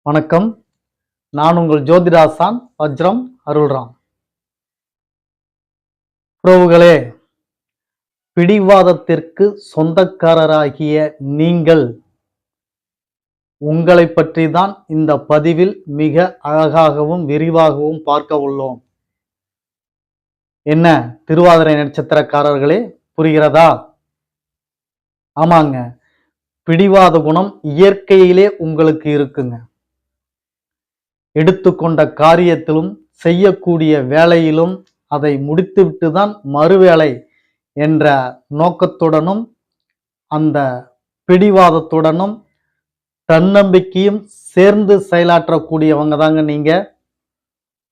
வணக்கம். நான் உங்கள் ஜோதிடாசான் வஜ்ரம் அருள்ராம். உறவுகளே, பிடிவாதத்திற்கு சொந்தக்காரராகிய நீங்கள் உங்களை பற்றி தான் இந்த பதிவில் மிக அழகாகவும் விரிவாகவும் பார்க்க உள்ளோம். என்ன திருவாதிரை நட்சத்திரக்காரர்களே, புரிகிறதா? ஆமாங்க, பிடிவாத குணம் இயற்கையிலே உங்களுக்கு இருக்குங்க. எடுத்துக்கொண்ட காரியத்திலும் செய்யக்கூடிய வேலையிலும் அதை முடித்துவிட்டு தான் மறுவேளை என்ற நோக்கத்துடனும் அந்த பிடிவாதத்துடனும் தன்னம்பிக்கையும் சேர்ந்து செயலாற்றக்கூடியவங்க தாங்க நீங்க.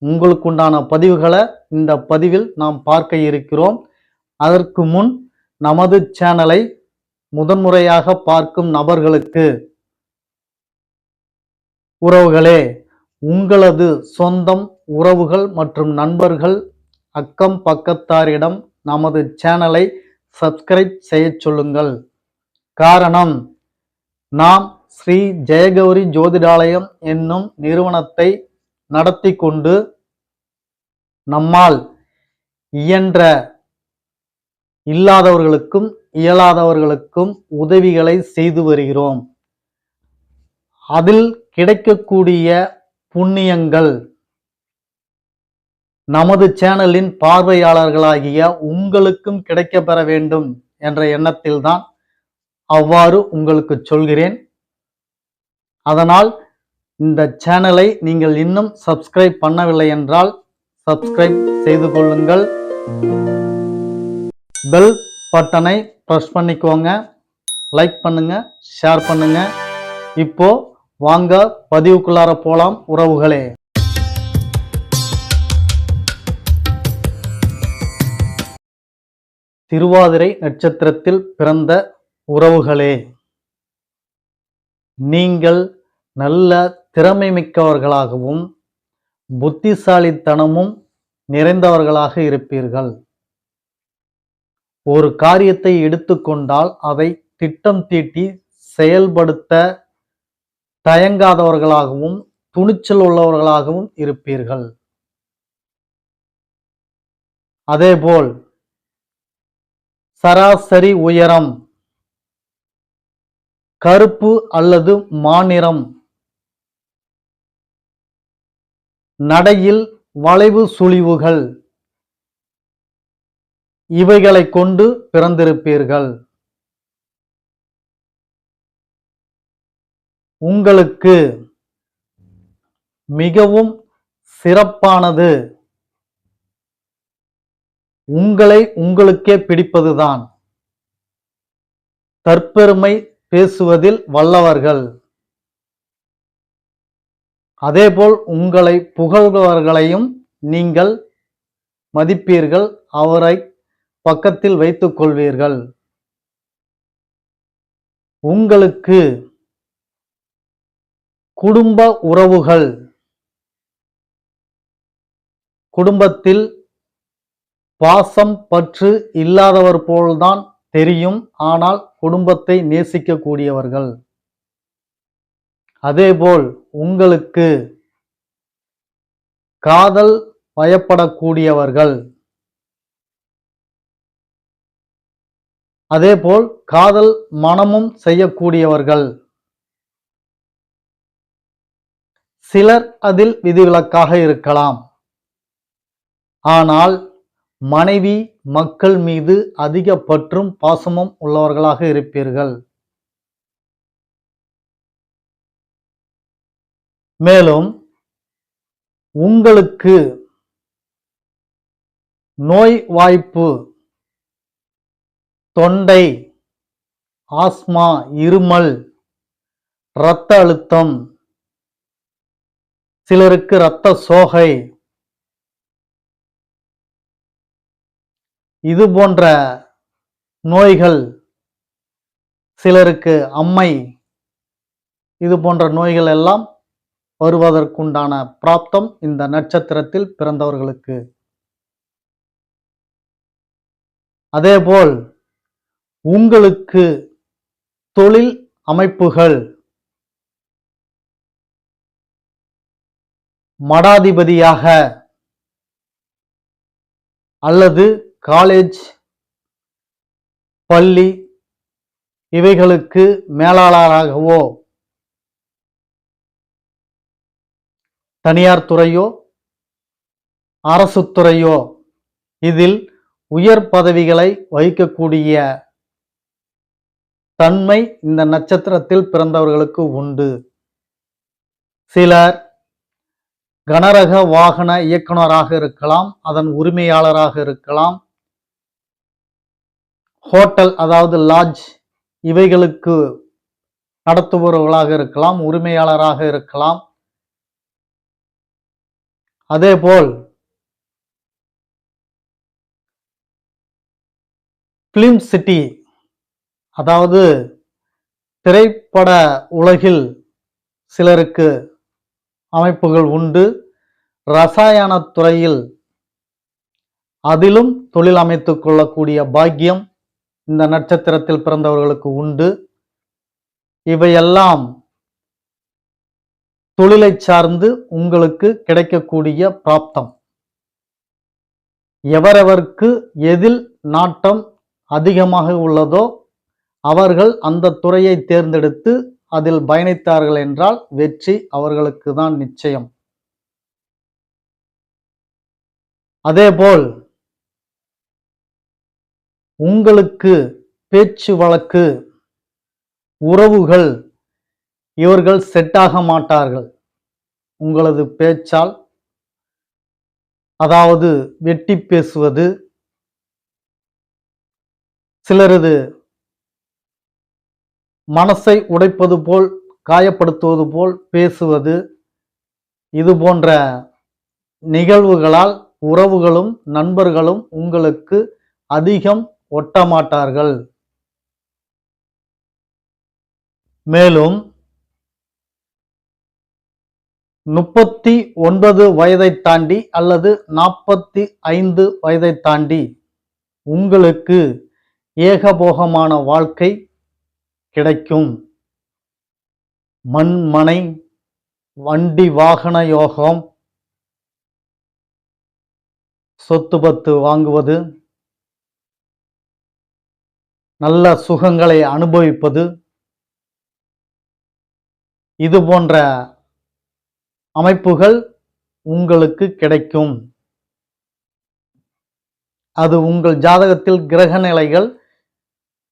உங்களுக்கு உண்டான பதிவுகளை இந்த பதிவில் நாம் பார்க்க இருக்கிறோம். அதற்கு முன் நமது சேனலை முதன்முறையாக பார்க்கும் நபர்களுக்கு, உறவுகளே, உங்களது சொந்தம், உறவுகள் மற்றும் நண்பர்கள், அக்கம் பக்கத்தாரிடம் நமது சேனலை சப்ஸ்கிரைப் செய்ய சொல்லுங்கள். காரணம், நாம் ஸ்ரீ ஜெயகௌரி ஜோதிடாலயம் என்னும் நிறுவனத்தை நடத்தி கொண்டு நம்மால் இயன்ற இல்லாதவர்களுக்கும் இயலாதவர்களுக்கும் உதவிகளை செய்து வருகிறோம். அதில் கிடைக்கக்கூடிய புண்ணியங்கள் நமது சேனலின் பார்வையாளர்களாகிய உங்களுக்கும் கிடைக்க பெற வேண்டும் என்ற எண்ணத்தில்தான் அவ்வாறு உங்களுக்கு சொல்கிறேன். அதனால் இந்த சேனலை நீங்கள் இன்னும் சப்ஸ்கிரைப் பண்ணவில்லை என்றால் சப்ஸ்கிரைப் செய்து கொள்ளுங்கள். பெல் பட்டனை பிரஸ் பண்ணிக்கோங்க. லைக் பண்ணுங்க, ஷேர் பண்ணுங்க. இப்போ வாங்க பதிவுக்குள்ளார போலாம் உறவுகளே. திருவாதிரை நட்சத்திரத்தில் பிறந்த உறவுகளே, நீங்கள் நல்ல திறமை மிக்கவர்களாகவும் புத்திசாலித்தனமும் நிறைந்தவர்களாக இருப்பீர்கள். ஒரு காரியத்தை எடுத்துக்கொண்டால் அதை திட்டம் தீட்டி செயல்படுத்த தயங்காதவர்களாகவும் துணிச்சல் உள்ளவர்களாகவும் இருப்பீர்கள். அதேபோல் சராசரி உயரம், கருப்பு அல்லது மாநிறம், நடையில் வளைவு சுழிவுகள், இவைகளை கொண்டு பிறந்திருப்பீர்கள். உங்களுக்கு மிகவும் சிறப்பானது உங்களை உங்களுக்கே பிடிப்பதுதான். தற்பெருமை பேசுவதில் வல்லவர்கள். அதேபோல் உங்களை புகழ்பவர்களையும் நீங்கள் மதிப்பீர்கள், அவரை பக்கத்தில் வைத்துக் கொள்வீர்கள். உங்களுக்கு குடும்ப உறவுகள், குடும்பத்தில் பாசம் பற்று இல்லாதவர் போல்தான் தெரியும், ஆனால் குடும்பத்தை நேசிக்கக்கூடியவர்கள். அதேபோல் உங்களுக்கு காதல் வயப்படக்கூடியவர்கள். அதேபோல் காதல் மனமும் செய்யக்கூடியவர்கள். சிலர் அதில் விதிவிலக்காக இருக்கலாம். ஆனால் மனைவி மக்கள் மீது அதிக பற்றும் பாசமும் உள்ளவர்களாக இருப்பீர்கள். மேலும் உங்களுக்கு நோய் வாய்ப்பு, தொண்டை, ஆஸ்மா, இருமல், இரத்த அழுத்தம், சிலருக்கு இரத்த சோகை, இது போன்ற நோய்கள், சிலருக்கு அம்மை, இது போன்ற நோய்கள் எல்லாம் வருவதற்குண்டான பிராப்தம் இந்த நட்சத்திரத்தில் பிறந்தவர்களுக்கு. அதேபோல் உங்களுக்கு தொழில் அமைப்புகள், மடாதிபதியாக அல்லது காலேஜ், பள்ளி இவைகளுக்கு மேலாளராகவோ, தனியார் துறையோ அரசு துறையோ இதில் உயர் பதவிகளை வகிக்கக்கூடிய தன்மை இந்த நட்சத்திரத்தில் பிறந்தவர்களுக்கு உண்டு. சிலர் கனரக வாகன இயக்குனராக இருக்கலாம், அதன் உரிமையாளராக இருக்கலாம், ஹோட்டல் அதாவது லாட்ஜ் இவைகளுக்கு நடத்துபவர்களாக இருக்கலாம், உரிமையாளராக இருக்கலாம். அதேபோல் பிலிம் சிட்டி அதாவது திரைப்பட உலகில் சிலருக்கு அமைப்புகள் உண்டு. ரசாயன துறையில் அதிலும் தொழில் அமைத்துக் கொள்ளக்கூடிய பாக்கியம் இந்த நட்சத்திரத்தில் பிறந்தவர்களுக்கு உண்டு. இவையெல்லாம் தொழிலை சார்ந்து உங்களுக்கு கிடைக்கக்கூடிய பிராப்தம். எவரவருக்கு எதில் நாட்டம் அதிகமாக உள்ளதோ அவர்கள் அந்த துறையை தேர்ந்தெடுத்து அதில் பயணித்தார்கள் என்றால் வெற்றி அவர்களுக்கு தான் நிச்சயம். அதேபோல் உங்களுக்கு பேச்சு வழக்கு, உறவுகள் இவர்கள் செட்டாக மாட்டார்கள். உங்களது பேச்சால் அதாவது வெட்டி பேசுவது, சிலரது மனசை உடைப்பது போல், காயப்படுத்துவது போல் பேசுவது, இது போன்ற நிகழ்வுகளால் உறவுகளும் நண்பர்களும் உங்களுக்கு அதிகம் ஒட்டமாட்டார்கள். மேலும் 39 வயதை தாண்டி அல்லது 45 வயதை தாண்டி உங்களுக்கு ஏகபோகமான வாழ்க்கை கிடைக்கும். மண், மனை, வண்டி, வாகன யோகம், சொத்து பத்து வாங்குவது, நல்ல சுகங்களை அனுபவிப்பது, இது போன்ற அமைப்புகள் உங்களுக்கு கிடைக்கும். அது உங்கள் ஜாதகத்தில் கிரக நிலைகள்,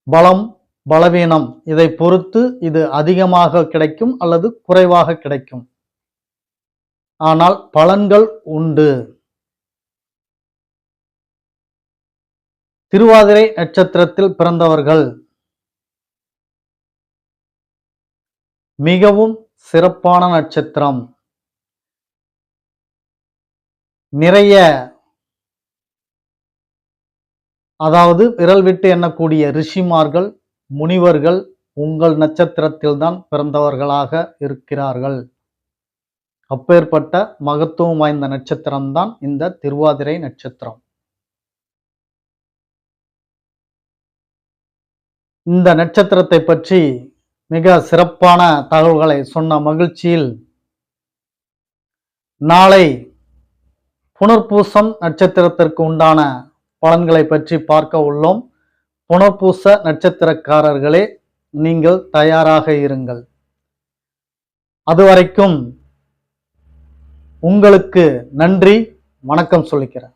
பலம், பலவீனம் இதை பொறுத்து இது அதிகமாக கிடைக்கும் அல்லது குறைவாக கிடைக்கும். ஆனால் பலன்கள் உண்டு. திருவாதிரை நட்சத்திரத்தில் பிறந்தவர்கள் மிகவும் சிறப்பான நட்சத்திரம். நிறைய அதாவது விரல் விட்டு எண்ணக்கூடிய ரிஷிமார்கள், முனிவர்கள் உங்கள் நட்சத்திரத்தில் தான் பிறந்தவர்களாக இருக்கிறார்கள். அப்பேற்பட்ட மகத்துவம் வாய்ந்த நட்சத்திரம்தான் இந்த திருவாதிரை நட்சத்திரம். இந்த நட்சத்திரத்தை பற்றி மிக சிறப்பான தகவல்களை சொன்ன மகிழ்ச்சியில் நாளை புனர்பூசம் நட்சத்திரத்திற்கு உண்டான பலன்களை பற்றி பார்க்க உள்ளோம். புனர்பூச நட்சத்திரக்காரர்களே நீங்கள் தயாராக இருங்கள். அதுவரைக்கும் உங்களுக்கு நன்றி, வணக்கம் சொல்லிக்கிறேன்.